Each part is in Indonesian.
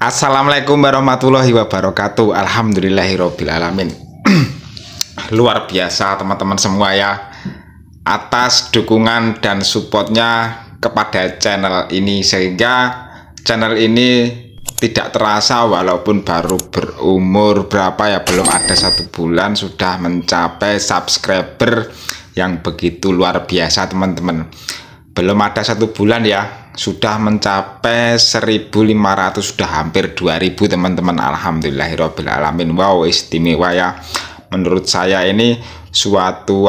Assalamualaikum warahmatullahi wabarakatuh. Alhamdulillahirabbil alamin. Luar biasa teman-teman semua ya, atas dukungan dan supportnya kepada channel ini, sehingga channel ini tidak terasa walaupun baru berumur berapa ya, belum ada 1 bulan sudah mencapai subscriber yang begitu luar biasa teman-teman. Belum ada 1 bulan ya sudah mencapai 1.500, sudah hampir 2.000 teman-teman. Alhamdulillahirabbil alamin. Wow, istimewa ya. Menurut saya ini sesuatu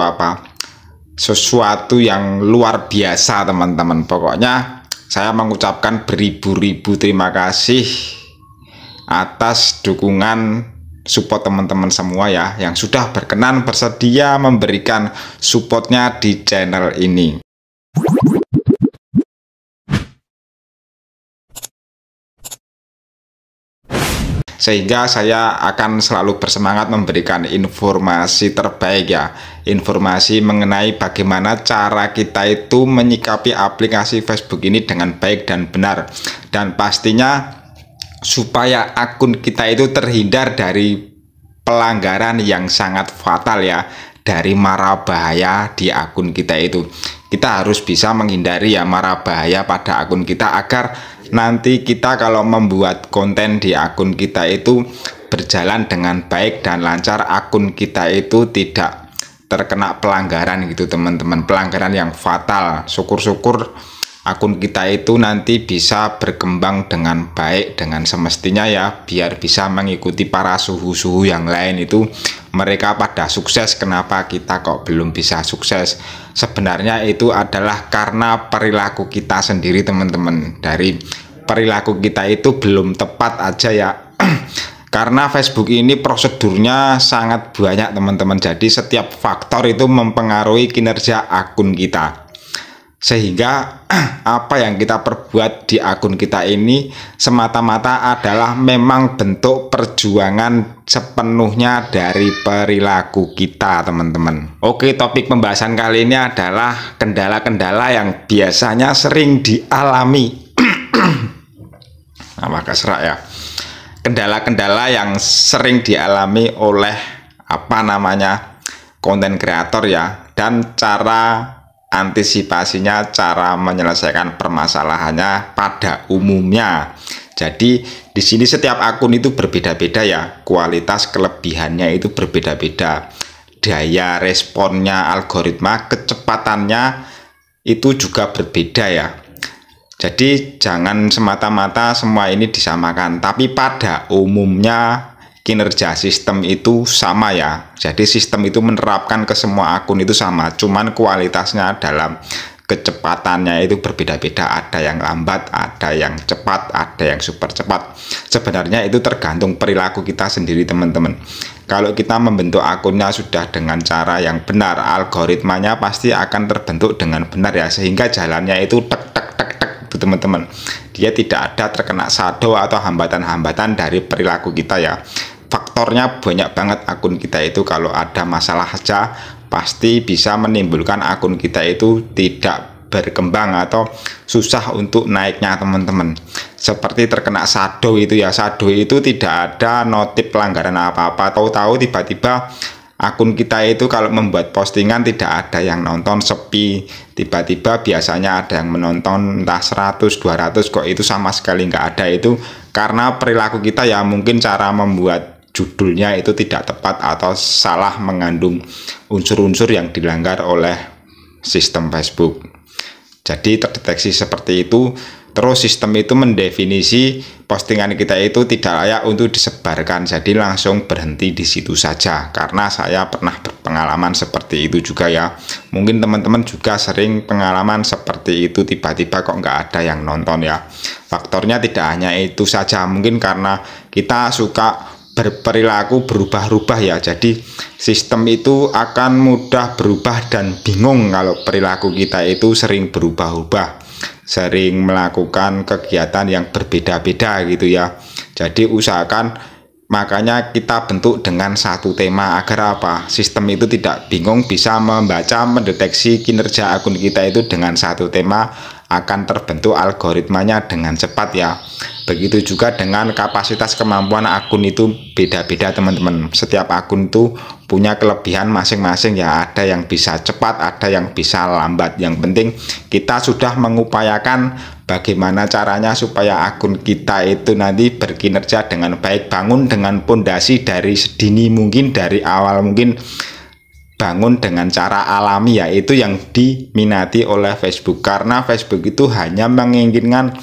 yang luar biasa teman-teman. Pokoknya saya mengucapkan beribu-ribu terima kasih atas dukungan support teman-teman semua ya, yang sudah berkenan bersedia memberikan supportnya di channel ini. Sehingga saya akan selalu bersemangat memberikan informasi terbaik ya, informasi mengenai bagaimana cara kita itu menyikapi aplikasi Facebook ini dengan baik dan benar, dan pastinya supaya akun kita itu terhindar dari pelanggaran yang sangat fatal ya, dari mara bahaya di akun kita itu. Kita harus bisa menghindari ya mara bahaya pada akun kita, agar nanti kita kalau membuat konten di akun kita itu berjalan dengan baik dan lancar, akun kita itu tidak terkena pelanggaran gitu teman-teman, pelanggaran yang fatal. Syukur-syukur akun kita itu nanti bisa berkembang dengan baik, dengan semestinya ya, biar bisa mengikuti para suhu-suhu yang lain itu. Mereka pada sukses, kenapa kita kok belum bisa sukses? Sebenarnya itu adalah karena perilaku kita sendiri teman-teman. Dari perilaku kita itu belum tepat aja ya. Karena Facebook ini prosedurnya sangat banyak teman-teman, jadi setiap faktor itu mempengaruhi kinerja akun kita. Sehingga apa yang kita perbuat di akun kita ini semata-mata adalah memang bentuk perjuangan sepenuhnya dari perilaku kita teman-teman. Oke, topik pembahasan kali ini adalah kendala-kendala yang biasanya sering dialami agak serak ya. Kendala-kendala yang sering dialami oleh konten kreator ya, dan cara antisipasinya, cara menyelesaikan permasalahannya pada umumnya. Jadi di sini setiap akun itu berbeda-beda ya, kualitas kelebihannya itu berbeda-beda, daya responnya, algoritma, kecepatannya itu juga berbeda ya. Jadi jangan semata-mata semua ini disamakan, tapi pada umumnya kinerja sistem itu sama ya. Jadi sistem itu menerapkan ke semua akun itu sama, cuman kualitasnya dalam kecepatannya itu berbeda-beda. Ada yang lambat, ada yang cepat, ada yang super cepat. Sebenarnya itu tergantung perilaku kita sendiri teman-teman. Kalau kita membentuk akunnya sudah dengan cara yang benar, algoritmanya pasti akan terbentuk dengan benar ya, sehingga jalannya itu tek tek tek tek teman-teman. Dia tidak ada terkena shadow atau hambatan-hambatan dari perilaku kita ya. Faktornya banyak banget akun kita itu, kalau ada masalah saja pasti bisa menimbulkan akun kita itu tidak berkembang atau susah untuk naiknya teman-teman. Seperti terkena shadow itu ya, shadow itu tidak ada notif pelanggaran apa-apa, tahu-tahu tiba-tiba akun kita itu kalau membuat postingan tidak ada yang nonton, sepi. Tiba-tiba biasanya ada yang menonton entah 100, 200, kok itu sama sekali nggak ada. Itu karena perilaku kita ya, mungkin cara membuat judulnya itu tidak tepat atau salah mengandung unsur-unsur yang dilanggar oleh sistem Facebook. Jadi terdeteksi seperti itu, terus sistem itu mendefinisi postingan kita itu tidak layak untuk disebarkan, jadi langsung berhenti di situ saja. Karena saya pernah berpengalaman seperti itu juga ya. Mungkin teman-teman juga sering pengalaman seperti itu, tiba-tiba kok nggak ada yang nonton ya. Faktornya tidak hanya itu saja, mungkin karena kita suka berperilaku berubah-ubah ya. Jadi sistem itu akan mudah berubah dan bingung kalau perilaku kita itu sering berubah-ubah, sering melakukan kegiatan yang berbeda-beda gitu ya. Jadi usahakan, makanya kita bentuk dengan satu tema, agar apa? Sistem itu tidak bingung, bisa membaca, mendeteksi kinerja akun kita itu dengan satu tema, akan terbentuk algoritmanya dengan cepat ya. Begitu juga dengan kapasitas kemampuan akun itu beda-beda teman-teman. Setiap akun itu punya kelebihan masing-masing ya. Ada yang bisa cepat, ada yang bisa lambat. Yang penting kita sudah mengupayakan bagaimana caranya supaya akun kita itu nanti berkinerja dengan baik. Bangun dengan pondasi dari sedini mungkin, dari awal mungkin. Bangun dengan cara alami, yaitu yang diminati oleh Facebook. Karena Facebook itu hanya menginginkan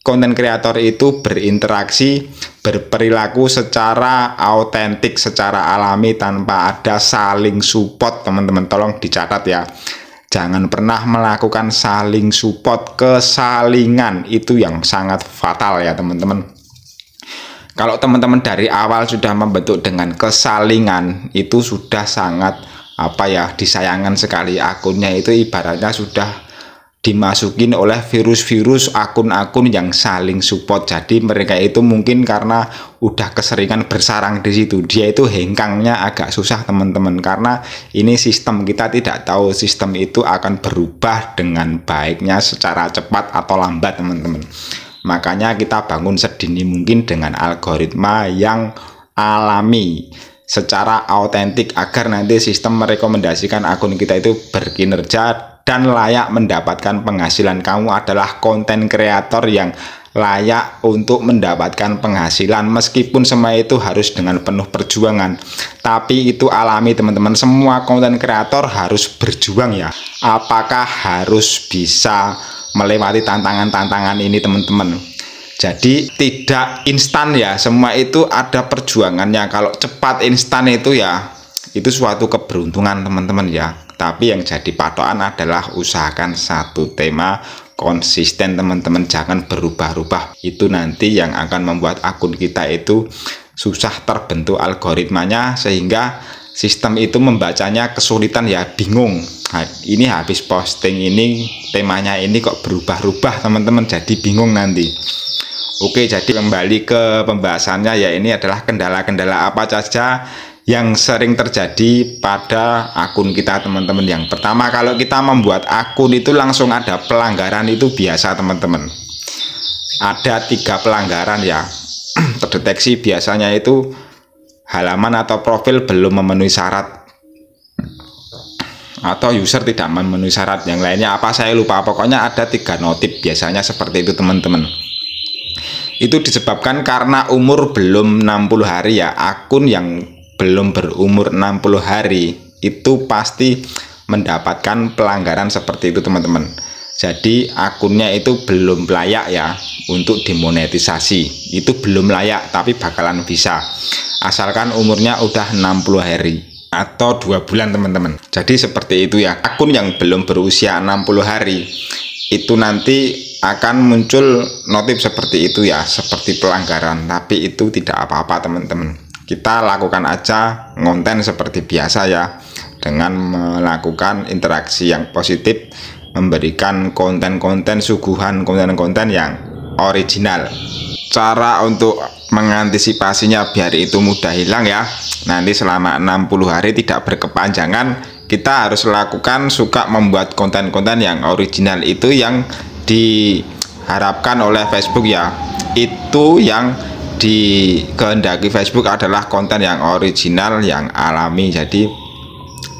konten kreator itu berinteraksi, berperilaku secara autentik, secara alami, tanpa ada saling support. Teman-teman tolong dicatat ya, jangan pernah melakukan saling support, kesalingan itu yang sangat fatal ya teman-teman. Kalau teman-teman dari awal sudah membentuk dengan kesalingan, itu sudah sangat disayangkan sekali. Akunnya itu ibaratnya sudah dimasukin oleh virus-virus akun-akun yang saling support. Jadi mereka itu mungkin karena udah keseringan bersarang di situ, dia itu hengkangnya agak susah teman-teman. Karena ini sistem, kita tidak tahu sistem itu akan berubah dengan baiknya secara cepat atau lambat teman-teman. Makanya kita bangun sedini mungkin dengan algoritma yang alami, secara autentik, agar nanti sistem merekomendasikan akun kita itu berkinerja dan layak mendapatkan penghasilan. Kamu adalah konten kreator yang layak untuk mendapatkan penghasilan, meskipun semua itu harus dengan penuh perjuangan, tapi itu alami teman-teman. Semua konten kreator harus berjuang ya. Apakah harus bisa melewati tantangan-tantangan ini teman-teman? Jadi tidak instan ya, semua itu ada perjuangannya. Kalau cepat instan itu ya, itu suatu keberuntungan teman-teman ya. Tapi yang jadi patokan adalah usahakan satu tema, konsisten teman-teman, jangan berubah-ubah. Itu nanti yang akan membuat akun kita itu susah terbentuk algoritmanya, sehingga sistem itu membacanya kesulitan ya, bingung. Nah, ini habis posting ini temanya ini kok berubah-ubah teman-teman, jadi bingung nanti. Oke, jadi kembali ke pembahasannya ya, ini adalah kendala-kendala apa saja yang sering terjadi pada akun kita teman-teman. Yang pertama, kalau kita membuat akun itu langsung ada pelanggaran, itu biasa teman-teman. Ada 3 pelanggaran ya terdeteksi, biasanya itu halaman atau profil belum memenuhi syarat, atau user tidak memenuhi syarat. Yang lainnya apa saya lupa, pokoknya ada 3 notif biasanya seperti itu teman-teman. Itu disebabkan karena umur belum 60 hari ya. Akun yang belum berumur 60 hari itu pasti mendapatkan pelanggaran seperti itu teman-teman. Jadi akunnya itu belum layak ya untuk dimonetisasi. Itu belum layak, tapi bakalan bisa asalkan umurnya udah 60 hari atau 2 bulan teman-teman. Jadi seperti itu ya. Akun yang belum berusia 60 hari itu nanti akan muncul notif seperti itu ya, seperti pelanggaran. Tapi itu tidak apa-apa teman-teman, kita lakukan aja konten seperti biasa ya, dengan melakukan interaksi yang positif, memberikan konten-konten suguhan, konten-konten yang original. Cara untuk mengantisipasinya biar itu mudah hilang ya, nanti selama 60 hari tidak berkepanjangan, kita harus lakukan suka membuat konten-konten yang original. Itu yang diharapkan oleh Facebook ya, itu yang dikehendaki Facebook adalah konten yang original, yang alami. Jadi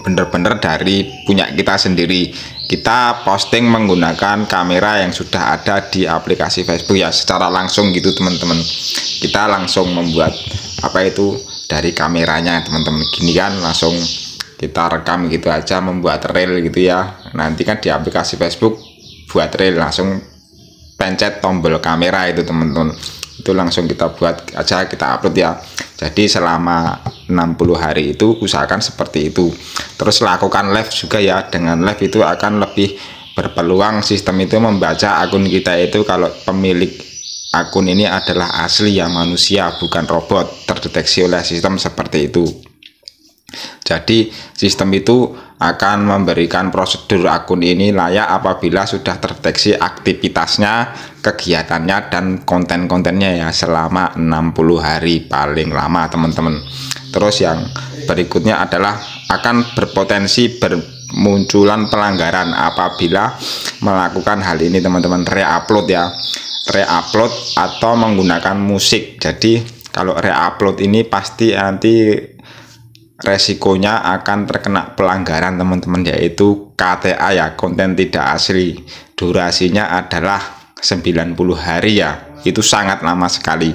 bener-bener dari punya kita sendiri. Kita posting menggunakan kamera yang sudah ada di aplikasi Facebook ya, secara langsung gitu teman-teman. Kita langsung membuat dari kameranya teman-teman, gini kan, langsung kita rekam gitu aja, membuat reel gitu ya. Nanti kan di aplikasi Facebook buat reel, langsung pencet tombol kamera itu teman-teman, itu langsung kita buat aja, kita upload ya. Jadi selama 60 hari itu usahakan seperti itu. Terus lakukan live juga ya, dengan live itu akan lebih berpeluang sistem itu membaca akun kita itu kalau pemilik akun ini adalah asli ya, manusia bukan robot, terdeteksi oleh sistem seperti itu. Jadi sistem itu akan memberikan prosedur akun ini layak apabila sudah terdeteksi aktivitasnya, kegiatannya, dan konten-kontennya ya, selama 60 hari paling lama teman-teman. Terus yang berikutnya adalah akan berpotensi bermunculan pelanggaran apabila melakukan hal ini teman-teman, re-upload ya. re-upload atau menggunakan musik. Jadi kalau re-upload ini pasti nanti resikonya akan terkena pelanggaran teman-teman, yaitu KTA ya, konten tidak asli. Durasinya adalah 90 hari ya, itu sangat lama sekali.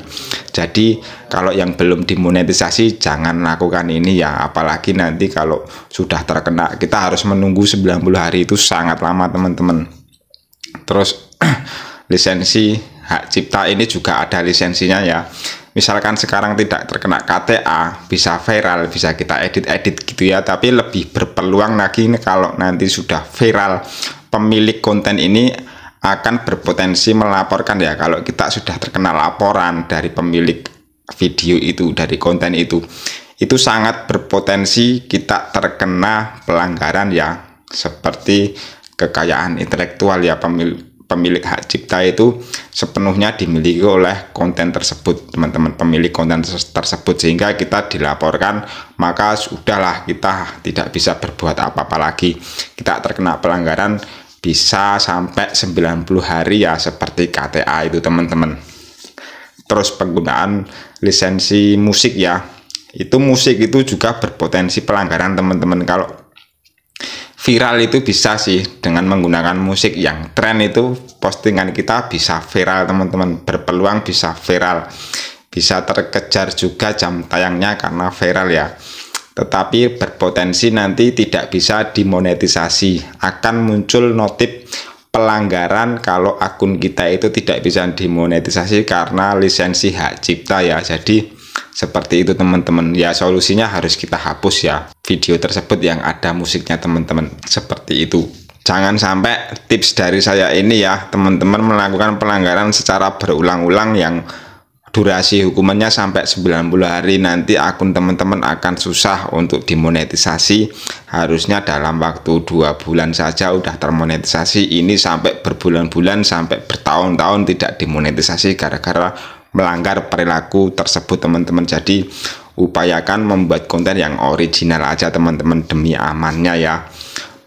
Jadi kalau yang belum dimonetisasi jangan lakukan ini ya, apalagi nanti kalau sudah terkena, kita harus menunggu 90 hari, itu sangat lama teman-teman. Terus lisensi hak cipta ini juga ada lisensinya ya. Misalkan sekarang tidak terkena KTA, bisa viral, bisa kita edit-edit gitu ya, tapi lebih berpeluang lagi kalau nanti sudah viral, pemilik konten ini akan berpotensi melaporkan ya. Kalau kita sudah terkena laporan dari pemilik video itu, dari konten itu sangat berpotensi kita terkena pelanggaran ya, seperti kekayaan intelektual ya. Pemilik hak cipta itu sepenuhnya dimiliki oleh konten tersebut teman-teman, pemilik konten tersebut, sehingga kita dilaporkan, maka sudahlah, kita tidak bisa berbuat apa-apa lagi. Kita terkena pelanggaran bisa sampai 90 hari ya, seperti KTA itu teman-teman. Terus penggunaan lisensi musik ya, itu musik itu juga berpotensi pelanggaran teman-teman. Kalau viral itu bisa sih dengan menggunakan musik yang tren, itu postingan kita bisa viral teman-teman, berpeluang bisa viral, bisa terkejar juga jam tayangnya karena viral ya. Tetapi berpotensi nanti tidak bisa dimonetisasi, akan muncul notif pelanggaran kalau akun kita itu tidak bisa dimonetisasi karena lisensi hak cipta ya. Jadi seperti itu teman-teman ya, solusinya harus kita hapus ya video tersebut yang ada musiknya teman-teman, seperti itu. Jangan sampai tips dari saya ini ya teman-teman melakukan pelanggaran secara berulang-ulang yang durasi hukumannya sampai 90 hari, nanti akun teman-teman akan susah untuk dimonetisasi. Harusnya dalam waktu 2 bulan saja udah termonetisasi, ini sampai berbulan-bulan, sampai bertahun-tahun tidak dimonetisasi gara-gara melanggar perilaku tersebut teman-teman. Jadi upayakan membuat konten yang original aja teman-teman, demi amannya ya.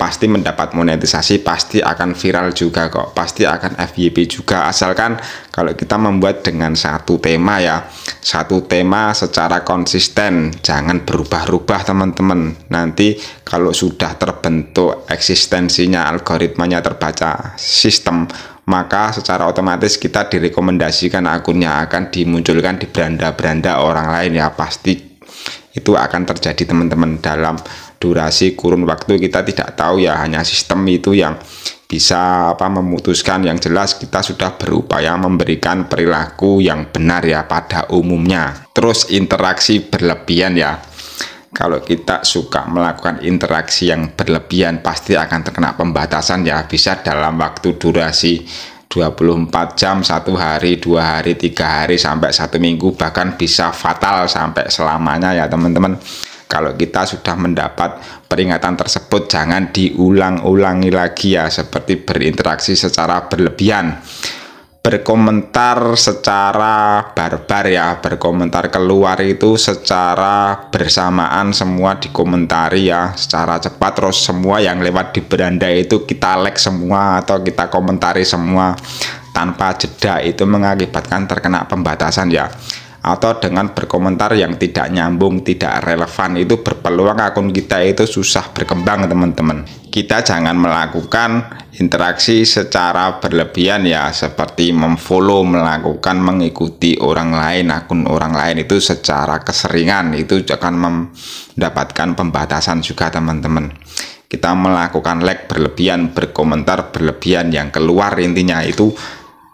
Pasti mendapat monetisasi, pasti akan viral juga kok, pasti akan FYP juga, asalkan kalau kita membuat dengan satu tema ya, satu tema secara konsisten, jangan berubah-ubah teman-teman. Nanti kalau sudah terbentuk eksistensinya, algoritmanya terbaca sistem, maka secara otomatis kita direkomendasikan akunnya akan dimunculkan di beranda-beranda orang lain ya. Pasti itu akan terjadi teman-teman. Dalam durasi kurun waktu kita tidak tahu ya, hanya sistem itu yang bisa memutuskan. Yang jelas kita sudah berupaya memberikan perilaku yang benar ya pada umumnya. Terus interaksi berlebihan ya, kalau kita suka melakukan interaksi yang berlebihan pasti akan terkena pembatasan ya, bisa dalam waktu durasi 24 jam, 1 hari, 2 hari, 3 hari, sampai 1 minggu, bahkan bisa fatal sampai selamanya ya teman-teman. Kalau kita sudah mendapat peringatan tersebut, jangan diulang-ulangi lagi ya, seperti berinteraksi secara berlebihan, berkomentar secara barbar ya, berkomentar keluar itu secara bersamaan, semua dikomentari ya secara cepat, terus semua yang lewat di beranda itu kita like semua atau kita komentari semua tanpa jeda, itu mengakibatkan terkena pembatasan ya. Atau dengan berkomentar yang tidak nyambung, tidak relevan, itu berpeluang akun kita itu susah berkembang teman-teman. Kita jangan melakukan interaksi secara berlebihan ya, seperti memfollow, melakukan mengikuti orang lain, akun orang lain itu secara keseringan, itu akan mendapatkan pembatasan juga teman-teman. Kita melakukan like berlebihan, berkomentar berlebihan, yang keluar intinya itu,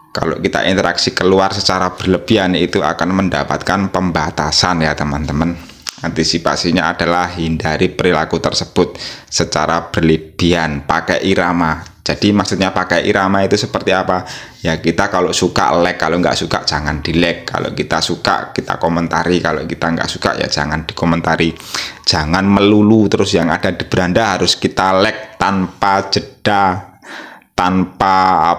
kalau kita interaksi keluar secara berlebihan itu akan mendapatkan pembatasan ya teman-teman. Antisipasinya adalah hindari perilaku tersebut secara berlebihan, pakai irama. Jadi maksudnya pakai irama itu seperti apa? Ya kita kalau suka like, kalau nggak suka jangan di like. Kalau kita suka kita komentari, kalau kita nggak suka ya jangan dikomentari. Jangan melulu terus yang ada di beranda harus kita like tanpa jeda, tanpa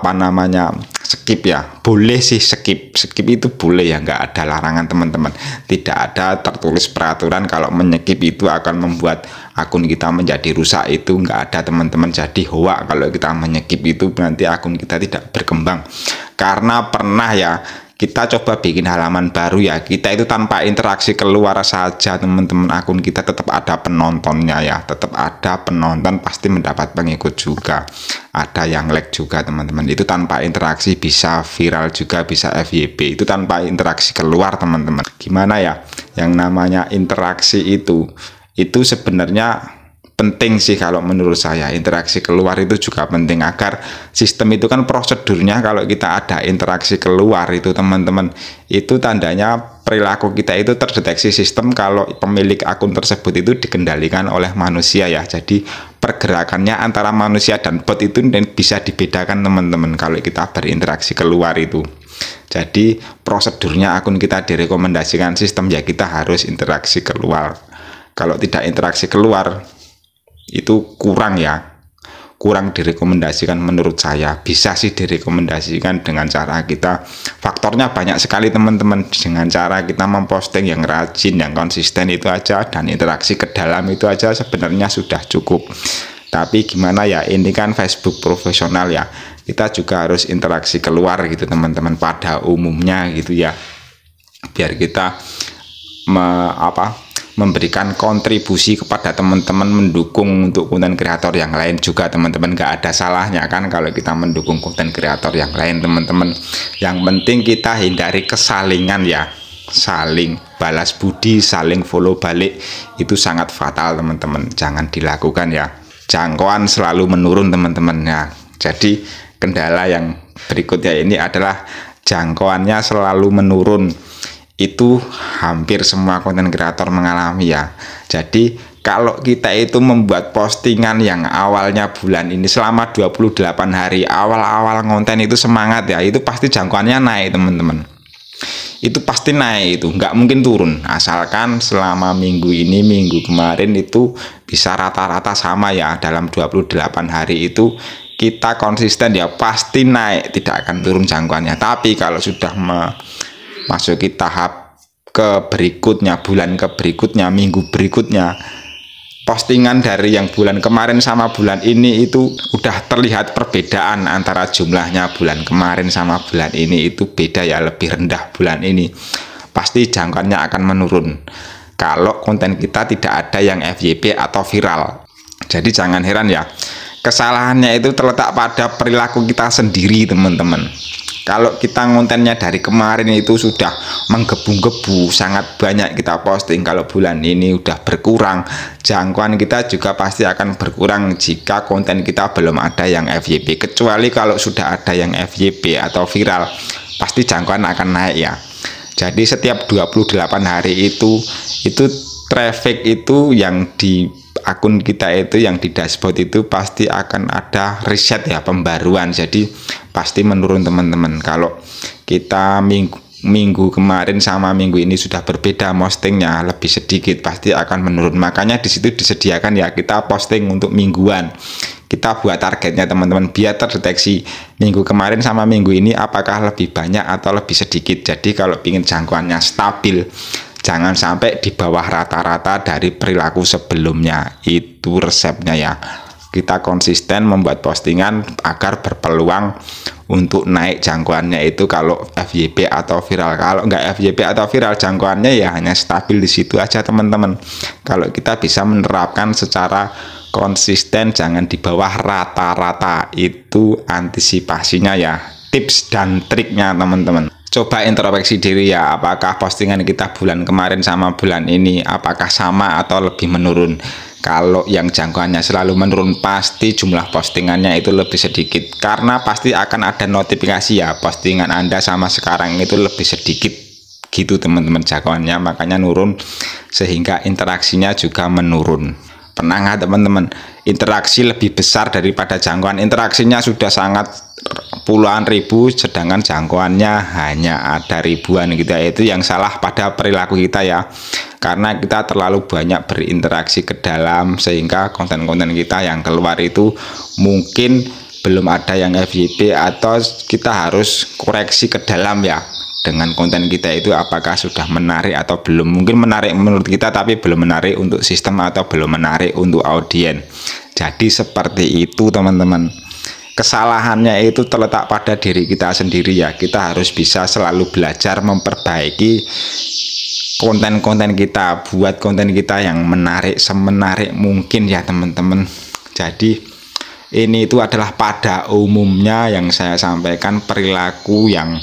skip ya, boleh sih skip itu boleh ya, nggak ada larangan teman-teman, tidak ada tertulis peraturan kalau menyekip itu akan membuat akun kita menjadi rusak, itu nggak ada teman-teman. Jadi hoax kalau kita menyekip itu nanti akun kita tidak berkembang. Karena pernah ya kita coba bikin halaman baru ya, kita itu tanpa interaksi keluar saja teman-teman, akun kita tetap ada penontonnya ya, tetap ada penonton, pasti mendapat pengikut juga, ada yang like juga teman-teman. Itu tanpa interaksi, bisa viral juga, bisa FYP, itu tanpa interaksi keluar teman-teman. Gimana ya, yang namanya interaksi itu sebenarnya penting sih kalau menurut saya. Interaksi keluar itu juga penting agar sistem itu kan prosedurnya, kalau kita ada interaksi keluar itu teman-teman, itu tandanya perilaku kita itu terdeteksi sistem kalau pemilik akun tersebut itu dikendalikan oleh manusia ya. Jadi pergerakannya antara manusia dan bot itu bisa dibedakan teman-teman kalau kita berinteraksi keluar itu. Jadi prosedurnya akun kita direkomendasikan sistem ya, kita harus interaksi keluar. Kalau tidak interaksi keluar itu kurang ya, kurang direkomendasikan menurut saya. Bisa sih direkomendasikan dengan cara kita, faktornya banyak sekali teman-teman, dengan cara kita memposting yang rajin, yang konsisten itu aja, dan interaksi ke dalam itu aja sebenarnya sudah cukup. Tapi gimana ya, ini kan Facebook profesional ya, kita juga harus interaksi keluar gitu teman-teman, pada umumnya gitu ya, biar kita memberikan kontribusi kepada teman-teman, mendukung untuk konten kreator yang lain juga teman-teman. Nggak ada salahnya kan kalau kita mendukung konten kreator yang lain teman-teman. Yang penting kita hindari kesalingan ya, saling balas budi, saling follow balik, itu sangat fatal teman-teman, jangan dilakukan ya. Jangkauan selalu menurun teman-teman ya. Jadi kendala yang berikutnya ini adalah jangkauannya selalu menurun. Itu hampir semua konten kreator mengalami ya. Jadi kalau kita itu membuat postingan yang awalnya bulan ini selama 28 hari, awal-awal konten itu semangat ya, itu pasti jangkauannya naik teman-teman. Itu pasti naik, itu nggak mungkin turun, asalkan selama minggu ini, minggu kemarin itu bisa rata-rata sama ya, dalam 28 hari itu kita konsisten ya, pasti naik, tidak akan turun jangkauannya. Tapi kalau sudah masuki tahap ke berikutnya, bulan ke berikutnya, minggu berikutnya, postingan dari yang bulan kemarin sama bulan ini itu udah terlihat perbedaan antara jumlahnya bulan kemarin sama bulan ini, itu beda ya, lebih rendah bulan ini, pasti jangkauannya akan menurun kalau konten kita tidak ada yang FYP atau viral. Jadi jangan heran ya, kesalahannya itu terletak pada perilaku kita sendiri teman-teman. Kalau kita kontennya dari kemarin itu sudah menggebu-gebu, sangat banyak kita posting, kalau bulan ini udah berkurang, jangkauan kita juga pasti akan berkurang jika konten kita belum ada yang FYP. Kecuali kalau sudah ada yang FYP atau viral, pasti jangkauan akan naik ya. Jadi setiap 28 hari itu traffic itu yang di akun kita itu, yang di dashboard itu pasti akan ada reset ya, pembaruan. Jadi pasti menurun teman-teman. Kalau kita minggu kemarin sama minggu ini sudah berbeda, postingnya lebih sedikit, pasti akan menurun. Makanya di situ disediakan ya, kita posting untuk mingguan. Kita buat targetnya teman-teman, biar terdeteksi minggu kemarin sama minggu ini apakah lebih banyak atau lebih sedikit. Jadi kalau ingin jangkauannya stabil, jangan sampai di bawah rata-rata dari perilaku sebelumnya. Itu resepnya ya. Kita konsisten membuat postingan agar berpeluang untuk naik jangkauannya itu kalau FYP atau viral. Kalau nggak FYP atau viral, jangkauannya ya hanya stabil di situ aja teman-teman. Kalau kita bisa menerapkan secara konsisten, jangan di bawah rata-rata, itu antisipasinya ya, tips dan triknya teman-teman. Coba introspeksi diri ya, apakah postingan kita bulan kemarin sama bulan ini apakah sama atau lebih menurun. Kalau yang jangkauannya selalu menurun, pasti jumlah postingannya itu lebih sedikit, karena pasti akan ada notifikasi ya, postingan Anda sama sekarang itu lebih sedikit gitu teman-teman jangkauannya, makanya nurun, sehingga interaksinya juga menurun. Pernah nggak teman-teman interaksi lebih besar daripada jangkauan? Interaksinya sudah sangat puluhan ribu, sedangkan jangkauannya hanya ada ribuan gitu ya. Itu yang salah pada perilaku kita ya, karena kita terlalu banyak berinteraksi ke dalam, sehingga konten-konten kita yang keluar itu mungkin belum ada yang FYP, atau kita harus koreksi ke dalam ya dengan konten kita itu apakah sudah menarik atau belum. Mungkin menarik menurut kita tapi belum menarik untuk sistem atau belum menarik untuk audiens. Jadi seperti itu teman-teman. Kesalahannya itu terletak pada diri kita sendiri ya. Kita harus bisa selalu belajar memperbaiki konten-konten kita, buat konten kita yang menarik, semenarik mungkin ya teman-teman. Jadi ini itu adalah pada umumnya yang saya sampaikan, perilaku yang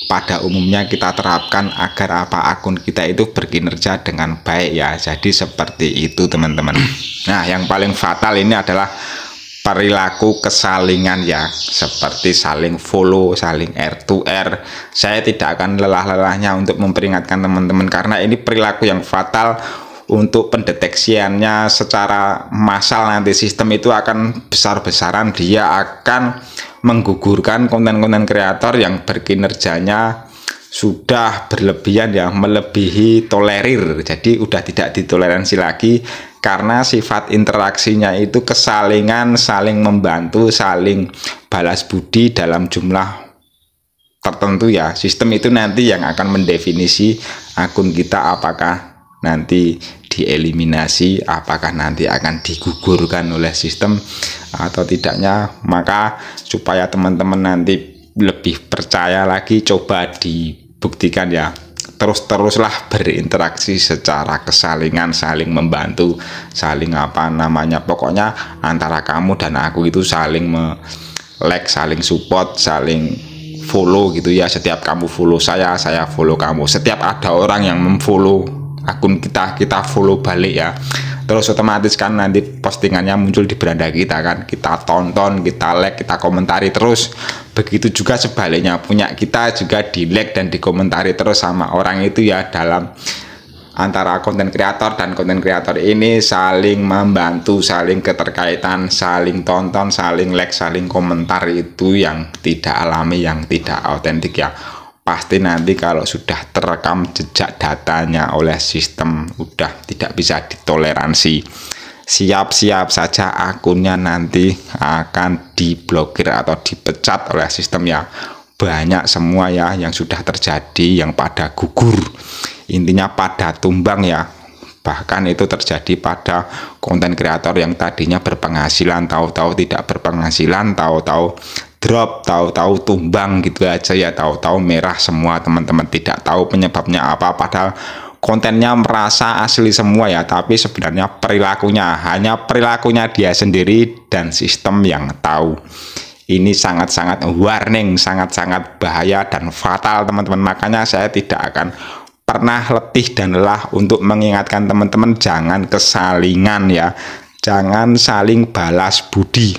pada umumnya kita terapkan agar akun kita itu berkinerja dengan baik ya. Jadi seperti itu teman-teman. Nah, yang paling fatal ini adalah perilaku kesalingan ya, seperti saling follow, saling R2R. Saya tidak akan lelah-lelahnya untuk memperingatkan teman-teman karena ini perilaku yang fatal. Untuk pendeteksiannya secara massal nanti sistem itu akan besar-besaran, dia akan menggugurkan konten-konten kreator yang berkinerjanya sudah berlebihan ya, melebihi tolerir. Jadi udah tidak ditoleransi lagi karena sifat interaksinya itu kesalingan, saling membantu, saling balas budi dalam jumlah tertentu ya. Sistem itu nanti yang akan mendefinisi akun kita apakah nanti dieliminasi, apakah nanti akan digugurkan oleh sistem atau tidaknya. Maka supaya teman-teman nanti lebih percaya lagi, coba dibuktikan ya, terus-teruslah berinteraksi secara kesalingan, saling membantu, saling pokoknya antara kamu dan aku itu saling like, saling support, saling follow gitu ya. Setiap kamu follow saya follow kamu. Setiap ada orang yang memfollow akun kita follow balik ya. Terus otomatis kan nanti postingannya muncul di beranda kita kan, kita tonton, kita like, kita komentari terus. Begitu juga sebaliknya, punya kita juga di like dan dikomentari terus sama orang itu ya. Dalam antara konten kreator dan konten kreator ini saling membantu, saling keterkaitan, saling tonton, saling like, saling komentar, itu yang tidak alami, yang tidak autentik ya. Pasti nanti kalau sudah terekam jejak datanya oleh sistem udah tidak bisa ditoleransi, siap-siap saja akunnya nanti akan diblokir atau dipecat oleh sistem ya. Banyak semua ya yang sudah terjadi, yang pada gugur, intinya pada tumbang ya. Bahkan itu terjadi pada konten kreator yang tadinya berpenghasilan, tahu-tahu tidak berpenghasilan, tahu-tahu drop, tahu-tahu tumbang gitu aja ya, tahu-tahu merah semua teman-teman. Tidak tahu penyebabnya apa, padahal kontennya merasa asli semua ya, tapi sebenarnya hanya perilakunya dia sendiri dan sistem yang tahu. Ini sangat-sangat warning, sangat-sangat bahaya dan fatal teman-teman. Makanya saya tidak akan pernah letih dan lelah untuk mengingatkan teman-teman, jangan kesalingan ya, jangan saling balas budi.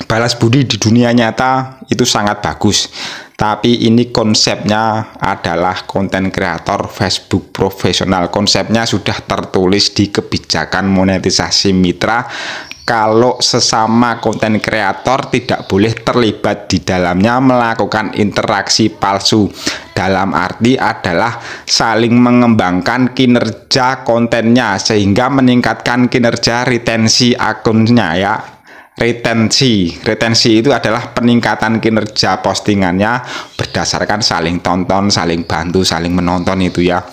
Balas budi di dunia nyata itu sangat bagus, tapi ini konsepnya adalah konten kreator Facebook profesional. Konsepnya sudah tertulis di kebijakan monetisasi mitra. Kalau sesama konten kreator tidak boleh terlibat di dalamnya melakukan interaksi palsu. Dalam arti adalah saling mengembangkan kinerja kontennya sehingga meningkatkan kinerja retensi akunnya ya. Retensi itu adalah peningkatan kinerja postingannya berdasarkan saling tonton, saling bantu, saling menonton itu ya.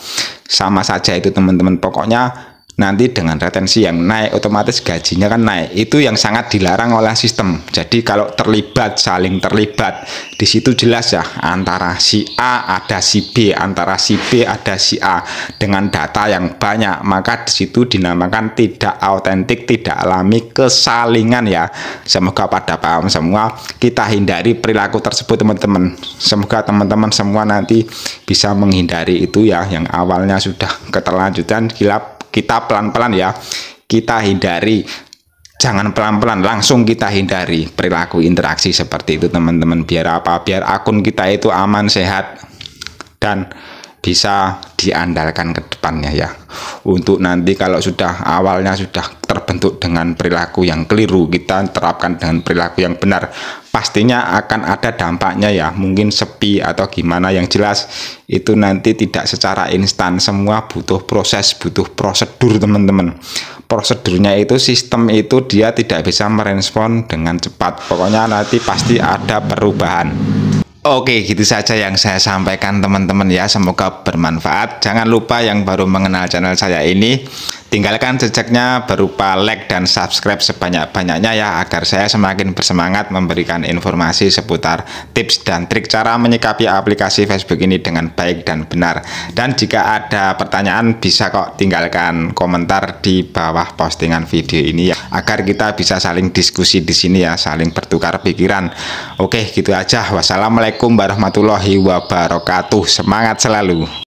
Sama saja itu teman-teman. Pokoknya nanti dengan retensi yang naik otomatis gajinya kan naik. Itu yang sangat dilarang oleh sistem. Jadi kalau terlibat, saling terlibat, di situ jelas ya, antara si A ada si B, antara si B ada si A dengan data yang banyak, maka di situ dinamakan tidak autentik, tidak alami, kesalingan ya. Semoga pada paham semua. Kita hindari perilaku tersebut teman-teman. Semoga teman-teman semua nanti bisa menghindari itu ya, yang awalnya sudah keterlanjutan. Kita pelan-pelan ya, kita hindari, jangan pelan-pelan, langsung kita hindari perilaku interaksi seperti itu teman-teman. Biar apa? Biar akun kita itu aman, sehat, dan bisa diandalkan ke depannya ya. Untuk nanti kalau sudah awalnya sudah terbentuk dengan perilaku yang keliru, kita terapkan dengan perilaku yang benar, pastinya akan ada dampaknya ya, mungkin sepi atau gimana. Yang jelas itu nanti tidak secara instan, semua butuh proses, butuh prosedur teman-teman. Prosedurnya itu, sistem itu dia tidak bisa merespon dengan cepat, pokoknya nanti pasti ada perubahan. Oke, gitu saja yang saya sampaikan teman-teman ya, semoga bermanfaat. Jangan lupa yang baru mengenal channel saya ini, tinggalkan jejaknya berupa like dan subscribe sebanyak-banyaknya ya, agar saya semakin bersemangat memberikan informasi seputar tips dan trik cara menyikapi aplikasi Facebook ini dengan baik dan benar. Dan jika ada pertanyaan bisa kok tinggalkan komentar di bawah postingan video ini ya, agar kita bisa saling diskusi di sini ya, saling bertukar pikiran. Oke, gitu aja. Wassalamualaikum warahmatullahi wabarakatuh. Semangat selalu.